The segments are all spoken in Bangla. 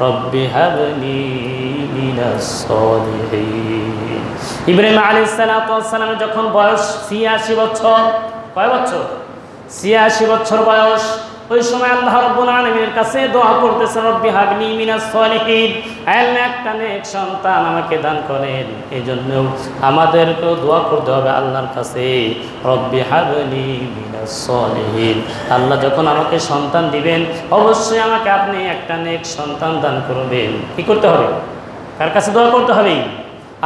রব্বি হাবলি মিনাস সালিহিন। ইব্রাহিম আলাইহিস সালাতু ওয়াস সালাম যখন বয়স ৮৬ বছর, কয় বছর? ৮৬ বছর বয়স। ওই সময় আল্লাহ রাব্বুল আলামিনের কাছে দোয়া করতেছেন, রব্বি হাবলি মিনাস সালিহিন, আল্লাহ একটা নেক সন্তান আমাকে দান করেন। এই জন্য আমাদেরকেও দোয়া করতে হবে আল্লাহর কাছে, রব্বি হাবলি মিনাস সালিহিন, আল্লাহ যখন আমাকে সন্তান দিবেন অবশ্যই আমাকে আপনি একটা নেক সন্তান দান করবেন। কি করতে হবে? কার কাছে দোয়া করতে হবে?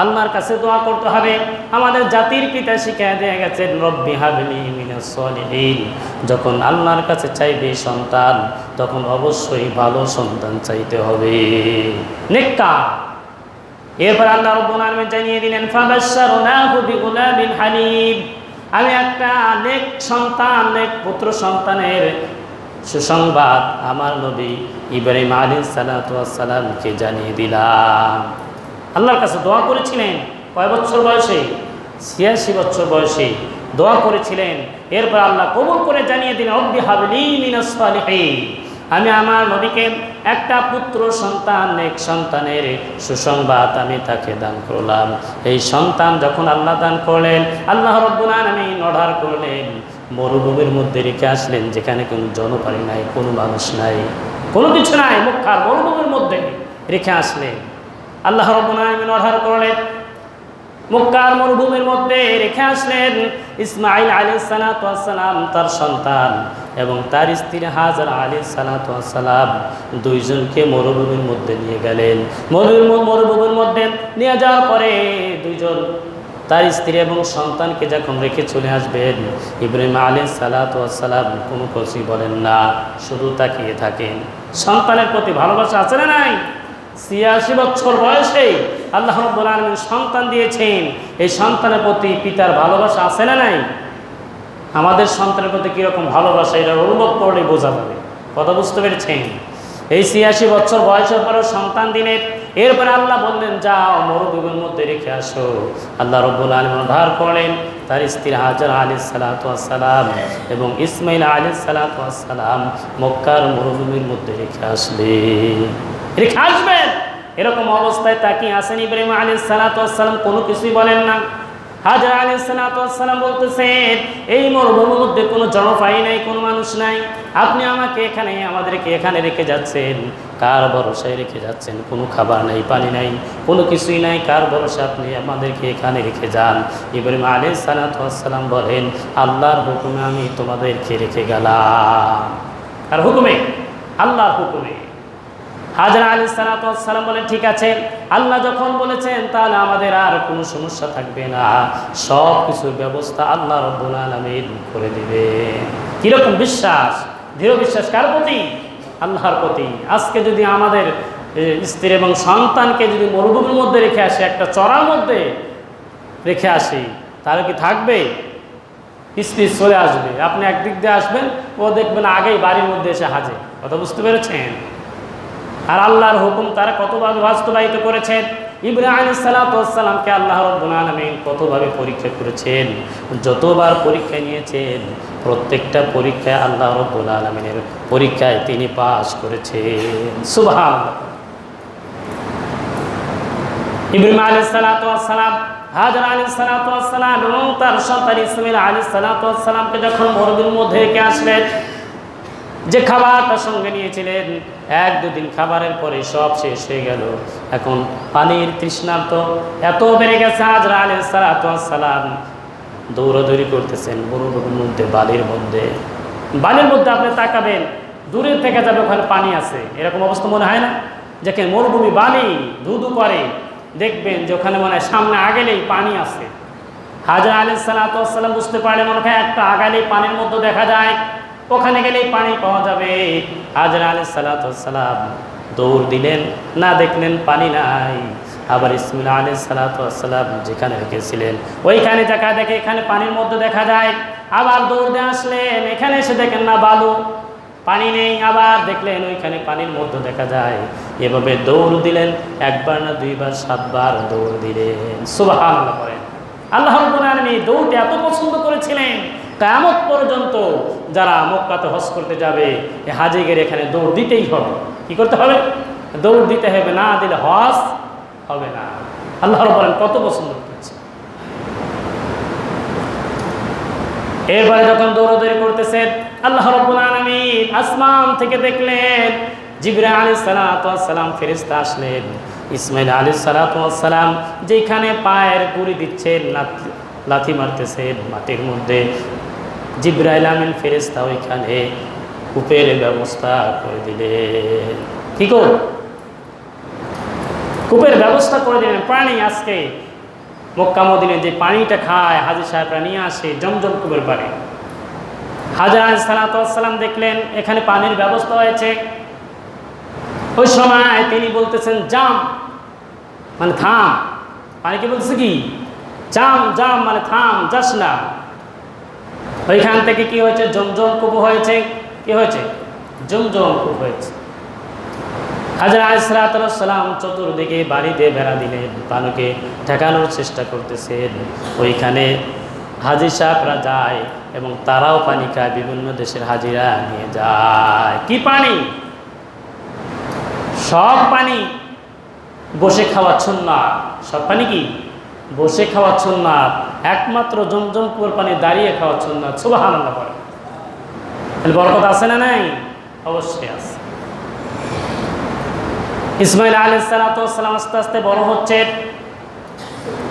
আল্লাহর কাছে দোয়া করতে হবে। আমাদের জাতির পিতা শিখিয়ে দিয়ে গেছেন, রব্বি হাবলি মিনাস সালিহিন, যখন আল্লাহর কাছে চাইবে সন্তান তখন অবশ্যই ভালো সন্তান চাইতে হবে, নেককার। এরপর আল্লাহ রাব্বুল আলামিন জানিয়ে দিলেন, ফাবাশশারনাহু বিগুলামিন হালিম, আমি একটা নেক সন্তান, নেক পুত্র সন্তানের সুসংবাদ আমার নবী ইব্রাহিম আলাইহিস সালাতু ওয়াস সালামকে জানিয়ে দিলাম। আল্লাহর কাছে দোয়া করেছিলেন কয় বছর বয়সে? ৮৬ বছর বয়সে দোয়া করেছিলেন। এরপর আল্লাহ কবুল করে জানিয়ে দিলেন, রব্বি হাবলি মিনাস সালিহিন, আমি আমার নবীকে একটা পুত্র সন্তান, নেক সন্তানের সুসংবাদ আমি তাকে দান করলাম। এই সন্তান যখন আল্লাহ দান করলেন, আল্লাহ রাব্বুল আলামিন অর্ডার করলেন, মরুভূমির মধ্যে রেখে আসলেন, যেখানে কোনো জনপানি নাই, কোনো মানুষ নাই, কোনো কিছু নাই, মক্কার মরুভূমির মধ্যে রেখে আসলেন। আল্লাহ রাব্বুল আলামিন অর্ডার করলেন, মক্কার মরুভূমির মধ্যে রেখে আসলেন ইসমাঈল আলাইহিস সালাতু ওয়াস সালাম, তার সন্তান এবং তার স্ত্রী হাজারা আলাইহিস সালাতু ওয়াস সালাম, দুইজনকে মরুভূমির মধ্যে নিয়ে গেলেন। মরুভূমির মধ্যে নিয়ে যাওয়ার পরে দুইজন তার স্ত্রী এবং সন্তানকে যখন রেখে চলে আসবেন, ইব্রাহিম আলাইহিস সালাতু ওয়াস সালাম কোনো কিছু বলেন না, শুধু তাকিয়ে থাকেন। সন্তানের প্রতি ভালোবাসা আছে না নাই? ৮৬ বছর বয়সে আল্লাহ রাব্বুল আলামিন সন্তান দিয়েছেন, এই সন্তানের প্রতি পিতার ভালোবাসা আছে না নাই? আমাদের সন্তানের প্রতি কীরকম ভালোবাসা এটা অনুভব করলে বোঝা যাবে। কথা বুঝতে পেরেছেন? এই ৮৬ বছর বয়সের পরেও সন্তান দিলেন। এরপরে আল্লাহ বললেন, যাও মরুভূমির মধ্যে রেখে আসো। আল্লাহ রাব্বুল আলামিন অর্ডার করলেন, তার স্ত্রী হাজারা আলাইহিস সালাতু ওয়াস সালাম এবং ইসমাঈল আলাইহিস সালাতু ওয়াস সালাম মক্কার মরুভূমির মধ্যে রেখে আসলেন, রেখে আসবেন। এরকম অবস্থায় তাকিয়ে আসেন ইব্রাহিম আলাইহিস সালাতু ওয়াস সালাম, কোনো কিছুই বলেন না। হাজারা আলাইহিস সালাতু ওয়াস সালাম বলতেছেন, এই মরুভূমির মধ্যে কোনো জনপানি নাই, কোনো মানুষ নাই, আপনি আমাকে এখানে, আমাদেরকে এখানে রেখে যাচ্ছেন, কার ভরসায় রেখে যাচ্ছেন? কোনো খাবার নাই, পানি নাই, কোনো কিছুই নাই, কার ভরসা আপনি আমাদেরকে এখানে রেখে যান? ইব্রাহিম আলাইহিস সালাতু ওয়াস সালাম বলেন, আল্লাহর হুকুমে আমি তোমাদেরকে রেখে গেলাম। কার হুকুমে? আল্লাহর হুকুমে। হাজারা আলাইহিস সালাতু ওয়াস সালাম বলেন, ঠিক আছে, আল্লাহ যখন বলেছেন তাহলে আমাদের আর কোনো সমস্যা থাকবে না, সব কিছুর ব্যবস্থা আল্লাহ রাব্বুল আলামিন করে দিবে। কীরকম বিশ্বাস, দৃঢ় বিশ্বাস কার প্রতি? আল্লাহর প্রতি। আজকে যদি আমাদের স্ত্রী এবং সন্তানকে যদি মরুভূমির মধ্যে রেখে আসি, একটা চড়ার মধ্যে রেখে আসি, তাহলে কি থাকবে? পিস চলে আসবে। আপনি একদিক দিয়ে আসবেন, ও দেখবেন আগেই বাড়ির মধ্যে এসে হাজির। কথা বুঝতে পেরেছেন? আর আল্লাহর হুকুম তারা কতভাবে বাস্তবায়িত করেছেন। ইব্রাহিম আলাইহিস সালাতু ওয়াস সালামকে আল্লাহ রাব্বুল আলামিন কতভাবে পরীক্ষা করেছেন, যতবার পরীক্ষা নিয়েছেন, প্রত্যেকটা পরীক্ষায় আল্লাহ রাব্বুল আলামিনের পরীক্ষায় তিনি পাস করেছেন। সুবহানাল্লাহ। ইব্রাহিম আলাইহিস সালাতু ওয়াস সালাম, হাজারা আলাইহিস সালাতু ওয়াস সালাম এবং তার সন্তান ইসমাঈল আলাইহিস সালাতু ওয়াস সালামকে যখন মরুভূমির মধ্যে রেখে আসলেন, যে খাবারটা সঙ্গে নিয়েছিলেন, ১-২ দিন খাবারের পরে সব শেষ হয়ে গেল। এখন পানির তৃষ্ণা তো এত বেড়ে গেছে, হাজরা আলাইহিস সালাতু ওয়াস সালাম দৌড়াদৌড়ি করতেছেন মরুভূমির মধ্যে, বালির মধ্যে আপনি তাকাবেন, দূরে থেকে যাবে ওখানে পানি আছে, এরকম অবস্থা মনে হয় না? যেখানে মরুভূমি, বালি ধুধু করে, দেখবেন যে ওখানে মনে হয় সামনে আগেলেই পানি আছে। হাজরা আলাইহিস সালাতু ওয়াস সালাম বুঝতে পারলেন মনে হয় একটা আগালেই পানির মধ্যে দেখা যায়, ওখানে গেলেই পানি পাওয়া যাবে। হাজরা আলাইহিস সালাতু ওয়াস সালাম দৌড় দিলেন, না দেখলেন পানি নাই। আবার ইসমাঈল আলাইহিস সালাতু ওয়াস সালাম যেখানে রেখেছিলেন ওইখানে জায়গায় দেখে এখানে পানির মধ্যে দেখা যায়, আবার দৌড় দিয়ে আসলেন, এখানে এসে দেখেন না বালু, পানি নেই, আবার দেখলেন ওইখানে পানির মধ্যে দেখা যায়। এভাবে দৌড় দিলেন, একবার না দুইবার, ৭ বার দৌড় দিলেন। সুবহানাল্লাহ করেন। আল্লাহ রাব্বুল আলামিন দৌড়টা এত পছন্দ করেছিলেন, কিয়ামত পর্যন্ত যারা মক্কাতে হজ করতে যাবে, এই হাজিগের এখানে দৌড় দিতেই হবে। কি করতে হবে? দৌড় দিতে হবে, না দিলে হজ হবে না। আল্লাহ বলেন কত পছন্দ করতেছে। এরপরে যখন দৌড়াদৌড়ি করতেছেন, আল্লাহ রাব্বুল আলামিন আসমান থেকে দেখলেন জিবরাইল আলাইহিস সালাতু ওয়াস সালাম ফেরেশতা আসলেন। ইসমাঈল আলাইহিস সালাতু ওয়াস সালাম যেখানে পায়ের গুড়ি দিচ্ছেন, লাথি মারতেছেন মাটির মধ্যে, জিবরাইল আমিন ফেরেশতা ওইখানে কূপের ব্যবস্থা করে দিলেন। কি কূপের ব্যবস্থা করে দিলেন। পানি আজকে মক্কা মদিনায় যে পানিটা খায় হাজী সাহেবরা নিয়ে আসে, জমজম কূপের পানি। হাজী আলাইহিস সালাতু ওয়াস সালাম দেখলেন এখানে পানির ব্যবস্থা হয়েছে। ওই সময় তিনি বলতেছেন জাম, মানে থাম। পানিকে বলতেছে কি? জাম, জাম মানে থাম, যাস না। ওইখান থেকে কি হয়েছে? জমজম কূপ হয়েছে। কি হয়েছে? জমজম কূপ হয়েছে। হাজী আলাইহিস সালাতু ওয়াস সালাম চতুর্দিকে বাড়ি দিয়ে বেড়া দিলেন, পানিকে ঠেকানোর চেষ্টা করতেছেন। ওইখানে হাজী সাহেবরা যায় এবং তারাও পানি খায়, বিভিন্ন দেশের হাজিরা নিয়ে যায়। কি পানি? সব পানি বসে খাওয়া সুন্নাত। সব পানি কি? বসে খাওয়া সুন্নাত। একমাত্র জমজম কূপের পানি দাঁড়িয়ে খাওয়া সুন্নাত। সুবহানাল্লাহ। বলে বরকত আছে না নাই? অবশ্যই আছে। ইসমাঈল আলাইহিস সালাতু ওয়াস সালাম আস্তে আস্তে বড় হচ্ছে।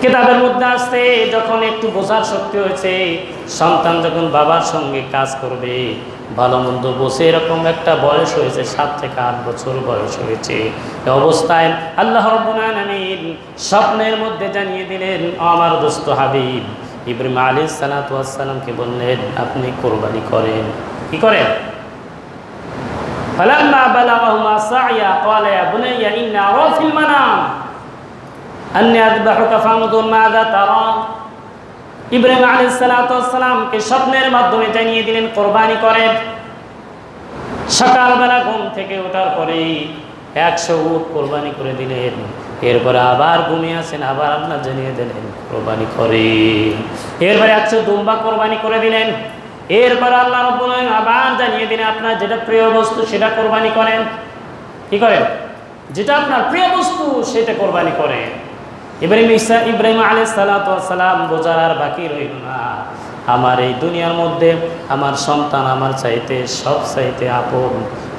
কিতাবের মধ্যে আসছে যখন একটু বোঝার শক্তি হয়েছে, সন্তান যখন বাবার সঙ্গে কাজ করবে, ভালো মন্দ বসে, এরকম একটা বয়স হয়েছে, 7 থেকে 8 বছর বয়স হয়েছে। এই অবস্থায় আল্লাহ রাব্বুল আলামিন স্বপ্নের মধ্যে জানিয়ে দিলেন, আমার দোস্ত হাবিব ইব্রাহিম আলাইহিস সালাতু ওয়াস সালামকে বললেন আপনি কোরবানি করেন। কি করেন? فلما بلغهما سعيا قال يا بني إني أرى في المنام أني أذبحك فانظر ماذا ترى। ইব্রাহিম আলাইহিস সালাতু ওয়াস সালামকে স্বপ্নের মাধ্যমে জানিয়ে দিলেন কোরবানি করেন। সকালবেলা ঘুম থেকে ওঠার পরেই 100 উট কোরবানি করে দিলেন। এরপরে আবার ঘুমিয়ে আসেন, আবার আল্লাহ জানিয়ে দিলেন কোরবানি করেন। এরপরে 100 দুম্বা কোরবানি করে দিলেন। এরপরে আল্লাহ রাব্বুল আলামিন আবার জানিয়ে দিলেন আপনার যেটা প্রিয় বস্তু সেটা কোরবানি করেন। কি করেন? যেটা আপনার প্রিয় বস্তু সেটা কোরবানি করেন। ইব্রাহিম আলাইহিস সালাতু ওয়াস সালাম বোঝার আর বাকি রইল না, আমার এই দুনিয়ার মধ্যে আমার সন্তান আমার চাইতে সব চাইতে আপন,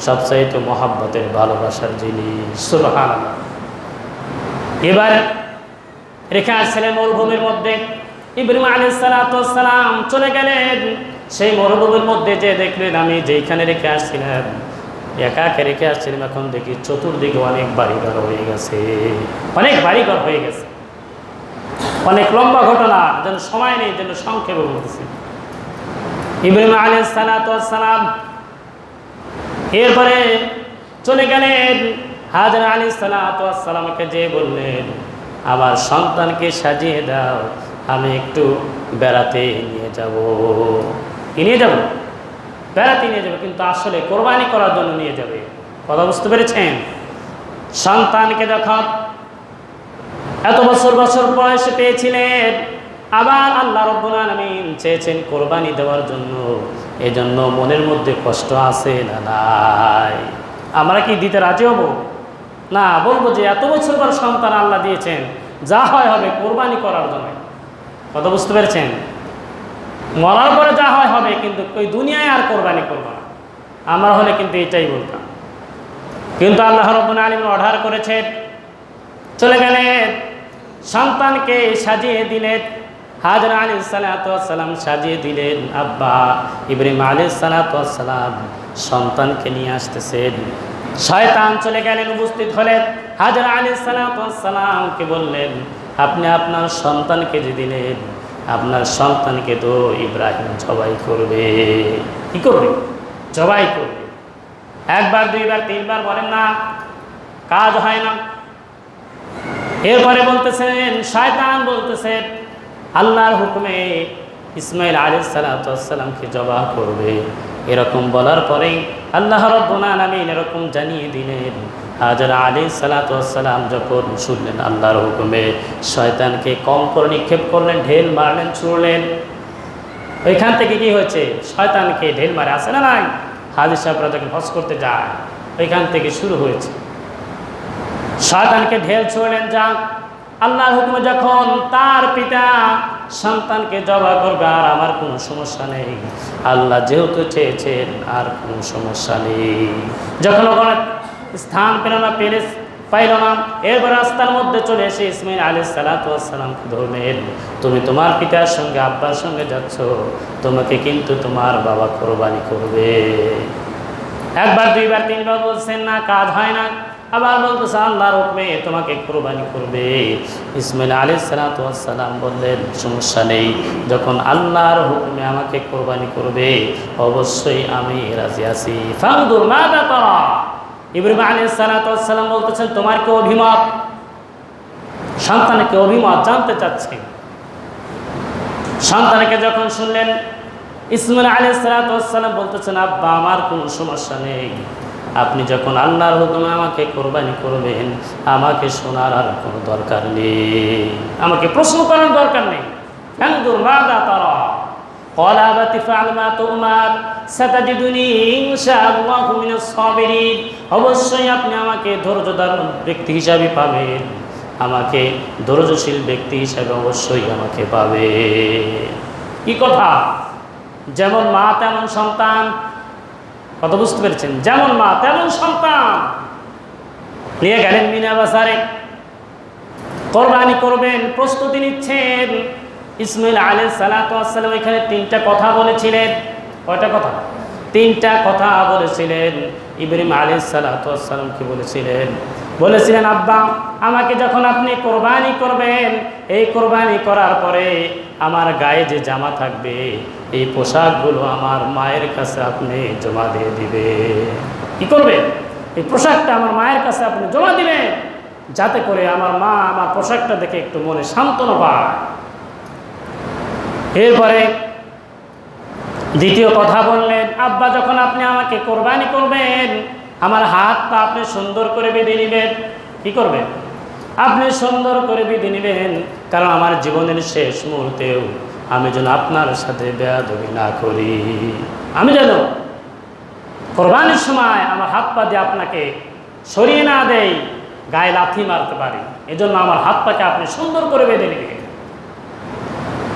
সব চাইতে মহব্বতের ভালোবাসার জিনিস। সুবহানাল্লাহ। এবার রেখে আসছিলেন মরুভূমির মধ্যে। ইব্রাহিম আলাইহিস সালাতু ওয়াস সালাম চলে গেলেন সেই মরুভূমির মধ্যে, যে দেখলেন আমি যেইখানে রেখে আসছিলাম একাকে রেখে আসছিলাম, এখন দেখি চতুর্দিকে অনেক বাড়িঘর হয়ে গেছে, অনেক বাড়িঘর হয়ে গেছে। অনেক লম্বা ঘটনা, যেন সময় নেই, যেন সংক্ষেপে বলতেছি। ইব্রাহিম আলাইহিস সালাতু ওয়াস সালাম এরপরে চলে গেলেন। হাজরা আলাইহিস সালাতু ওয়াস সালামকে যে বললেন আমার সন্তানকে সাজিয়ে দাও, আমি একটু বেড়াতে নিয়ে যাব। নিয়ে যাব? বেড়াতে নিয়ে যাবে, কিন্তু আসলে কোরবানি করার জন্য নিয়ে যাবে। কথা বুঝতে পেরেছেন? সন্তানকে যখন এত বছর বয়সে পেয়েছিলেন, আবার আল্লাহ রাব্বুল আলামিন চেয়েছেন কোরবানি দেওয়ার জন্য, এজন্য মনের মধ্যে কষ্ট আছে না নাই? আমরা কি দিতে রাজি হব? না, বলবো যে এত বছর পর সন্তান আল্লাহ দিয়েছেন, যা হয় হবে, কোরবানি করার জন্য। কথা বুঝতে পেরেছেন? মরার পরে যা হয় হবে, কিন্তু ওই দুনিয়ায় আর কোরবানি করবো না। আমরা হলে কিন্তু এটাই বলতাম, কিন্তু আল্লাহ রাব্বুল আলামিন অর্ডার করেছেন। চলে গেলেন, সন্তানকে সাজিয়ে দিলেন। হাজরা আলাইহিস সালাতু ওয়াস সালাম সাজিয়ে দিলেন। আব্বা ইব্রাহিম আলাইহিস সালাতু ওয়াস সালাম সন্তানকে নিয়ে আসতেছেন। শয়তান চলে গেলেন, উপস্থিত হলেন। হাজরা আলাইহিস সালাতু ওয়াস সালামকে বললেন আপনি আপনার সন্তানকে যে দিলেন, আপনার সন্তানকে তো ইব্রাহিম জবাই করবে। কি করবে? জবাই করবে। একবার, দুইবার, তিনবার বলেন না, কাজ হয় না। এরপরে বলতেছেন, শয়তান বলতেছেন আল্লাহর হুকুমে ইসমাঈল আলাইহিস সালাতু ওয়াস সালামকে জবাই করবে। এরকম বলার পরেই আল্লাহ রাব্বুল আলামিন এরকম জানিয়ে দিলেন। হাজরা আলাইহিস সালাতু ওয়াস সালাম যখন শুনলেন আল্লাহর হুকুমে, শয়তানকে কম করে নিক্ষেপ করলেন, ঢেল মারলেন, ছুড়লেন। ওইখান থেকে কি হয়েছে? শয়তানকে ঢেল মারে, আসে না নাই? হাজী সাহেবরা যখন হজ করতে যায় ওইখান থেকে শুরু হয়েছে। শয়তানকে ঢেল ছুড়লেন, যাক আল্লাহর হুকুমে যখন তার পিতা সন্তানকে জবাই করবে আর আমার কোনো সমস্যা নেই, আল্লাহ যেহেতু চেয়েছেন আর কোনো সমস্যা নেই। যখন ওখানে স্থান পাইল না, এরপর রাস্তার মধ্যে চলে এসে ইসমাইল আলাইহিস সালাতু ওয়াস সালামকে ধরলেন, তুমি তোমার পিতার সঙ্গে আব্বার সঙ্গে যাচ্ছ, তোমাকে কিন্তু তোমার বাবা কোরবানি করবে। একবার দুইবার তিনবার বলছেন না, কাজ হয় না, আবার বলতেছে আল্লাহর হুকুমে তোমাকে কোরবানি করবে। ইসমাইল আলাইহিস সালাতু ওয়াস সালাম বললেন, সমস্যা নেই, যখন আল্লাহর হুকুমে আমাকে কোরবানি করবে অবশ্যই আমি রাজি আছি। ফানদুর মাযা তারা, ইব্রাহিম আলাইহিস সালাতু ওয়াস সালাম বলতেছেন তোমার কি অভিমত, সন্তানকে অভিমত জানতে চাচ্ছেন। সন্তানকে যখন শুনলেন, ইসমাইল আলাইহিস সালাতু ওয়াস সালাম বলতেছেন আব্বা আমার কোনো সমস্যা নেই, আপনি যখন আল্লাহর হুকুমে আমাকে কোরবানি করবেন আমাকে শোনার আর কোনো দরকার নেই, আমাকে প্রশ্ন করার দরকার নেই। ফানদুর মাযা তারা قال أبت فعل ما تؤمر ستجدني إن شاء الله من الصابرين, অবশ্যই আপনি আমাকে ধৈর্যধার ব্যক্তি হিসাবে পাবেন, আমাকে ধৈর্যশীল ব্যক্তি হিসাবে অবশ্যই আমাকে পাবে। কি কথা, যেমন মা তেমন সন্তান, কথা বুঝতে পেরেছেন? যেমন মা তেমন সন্তান। নিয়ে গেলেন মিনা বাজারে, কোরবানি করবেন, প্রস্তুতি নিচ্ছেন। ইসমাইল আলাইহিস সালাতু ওয়াস সালাম এখানে তিনটা কথা বলেছিলেন। কয়টা কথা? তিনটা কথা বলেছিলেন। ইব্রাহিম আলাইহিস সালাতু ওয়াস সালাম কি বলেছিলেন আব্বা আমাকে যখন আপনি কোরবানি করবেন, এই কোরবানি করার পরে আমার গায়ে যে জামা থাকবে এই পোশাকগুলো আমার মায়ের কাছে আপনি জমা দিয়ে দিবে। কি করবে? এই পোশাকটা আমার মায়ের কাছে আপনি জমা দিবেন, যাতে করে আমার মা আমার পোশাকটা দেখে একটু মনে সান্ত্বনা পায়। এরপরে দ্বিতীয় কথা বললেন, আব্বা যখন আপনি আমাকে কোরবানি করবেন আমার হাত পা আপনি সুন্দর করে বেঁধে নেবেন। কি করবেন? আপনি সুন্দর করে বেঁধে নেবেন, কারণ আমার জীবনের শেষ মুহূর্তেও আমি যেন আপনার সাথে বেয়াদবি না করি, আমি যেন কোরবানির সময় আমার হাত পা দিয়ে আপনাকে সরিয়ে না দেই, গায়ে লাথি মারতে পারি, এজন্য আমার হাত পাকে আপনি সুন্দর করে বেঁধে নেবেন।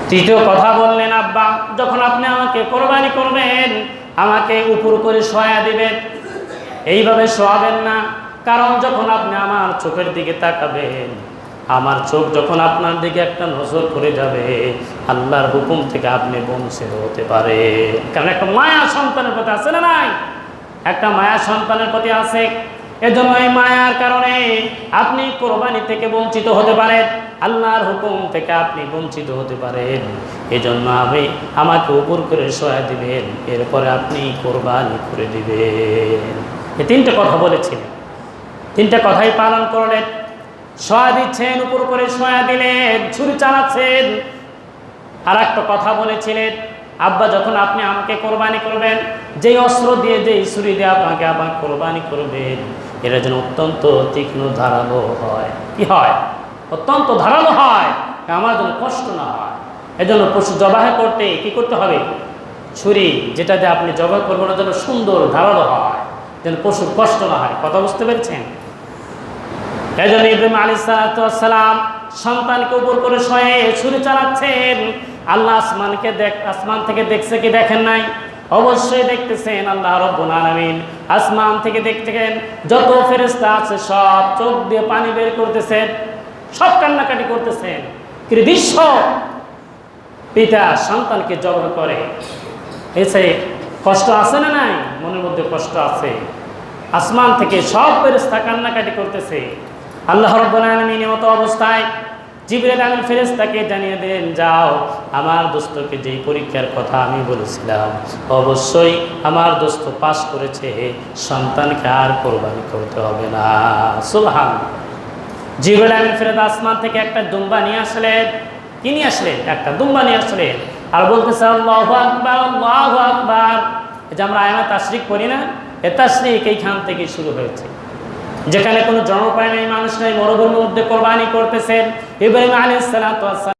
তৃতীয় কথা বললেন, আব্বা যখন আপনি আমাকে কোরবানি করবেন আমাকে উপর করে শোয়া দিবেন। এইভাবে শোয়াবেন না, কারণ যখন আপনি আমার চোখের দিকে তাকাবেন, আমার চোখ যখন আপনার দিকে একটা নজর করে যাবে আল্লাহর হুকুম থেকে আপনি বঞ্চিত হতে পারেন। কারণ একটা মায়া সন্তানের প্রতি আছে না নাই? একটা মায়া সন্তানের প্রতি আছে, এজন্য এই মায়ার কারণে আপনি কোরবানি থেকে বঞ্চিত হতে পারেন, আল্লাহর হুকুম থেকে আপনি বঞ্চিত হতে পারেন। এজন্য আমাকে উপর করে শোয়া দিবেন, এরপরে আপনি কোরবানি করে দিবেন। এই তিনটে কথা বলেছিলেন, তিনটে কথাই পালন করলেন। শোয়া দিচ্ছেন, উপর করে শোয়া দিলেন, ছুরি চালাচ্ছেন। আর একটা কথা বলেছিলেন, আব্বা যখন আপনি আমাকে কোরবানি করবেন যেই অস্ত্র দিয়ে যেই ছুরি দিয়ে আপনাকে আবার কোরবানি করবেন এটা যেন অত্যন্ত তীক্ষ্ণ ধারালো হয়। কি হয়? অত্যন্ত ধারালো হয়, আমার যেন কষ্ট না হয়। এজন্য পশু জবাই করতে কি করতে হবে? ছুরি যেটা দিয়ে আপনি জবাই করবেন ওটা যেন সুন্দর ধারালো হয়, যেন পশুর কষ্ট না হয়। কথা বুঝতে পেরেছেন? এই জন্য ইব্রাহিম আলাইহিস সালাতু ওয়াস সালাম সন্তানকে উপর করে শোয়ে ছুরি চালাচ্ছেন। আল্লাহ আসমান থেকে দেখছে কি দেখেন নাই? অবশ্যই দেখতেছেন। আল্লাহ রাব্বুল আলামিন আসমান থেকে দেখতেছেন, যত ফেরেশতা আছে সব চোখ দিয়ে পানি বের করতেছেন, সব কান্নাকাটি করতেছেন। কি দৃশ্য! পিতা সন্তানকে জবাই করে, এসে কষ্ট আছে না নাই? মনের মধ্যে কষ্ট আছে। আসমান থেকে সব ফেরেশতা কান্নাকাটি করতেছে। আল্লাহ রাব্বুল আলামিন মতো অবস্থায় জিবরাইল আমিন ফেরেশতাকে জানিয়ে দেন, যাও আমার দোস্তকে যেই পরীক্ষার কথা আমি বলেছিলাম অবশ্যই আমার দোস্ত পাস করেছে, সন্তানকে আর কোরবানি করতে হবে না। সুবহানাল্লাহ। জিবরাইল আমিন ফেরেশতা আসমান থেকে একটা দুম্বা নিয়ে আসলেন। কি নিয়ে আসলেন? একটা দুম্বা নিয়ে আসলেন। আর বলতেছে আল্লাহু আকবার, আল্লাহু আকবার। এই যে আমরা আয়াত তাশরিক করি না, এ তাশরিক এইখান থেকে শুরু হয়েছে। যেখানে কোনো জনপ্রায় নেই, মানুষ নেই, মরুভূমির মধ্যে কোরবানি করতেছেন। ইব্রাহিম আলাইহিস সালাতু ওয়াস সালাম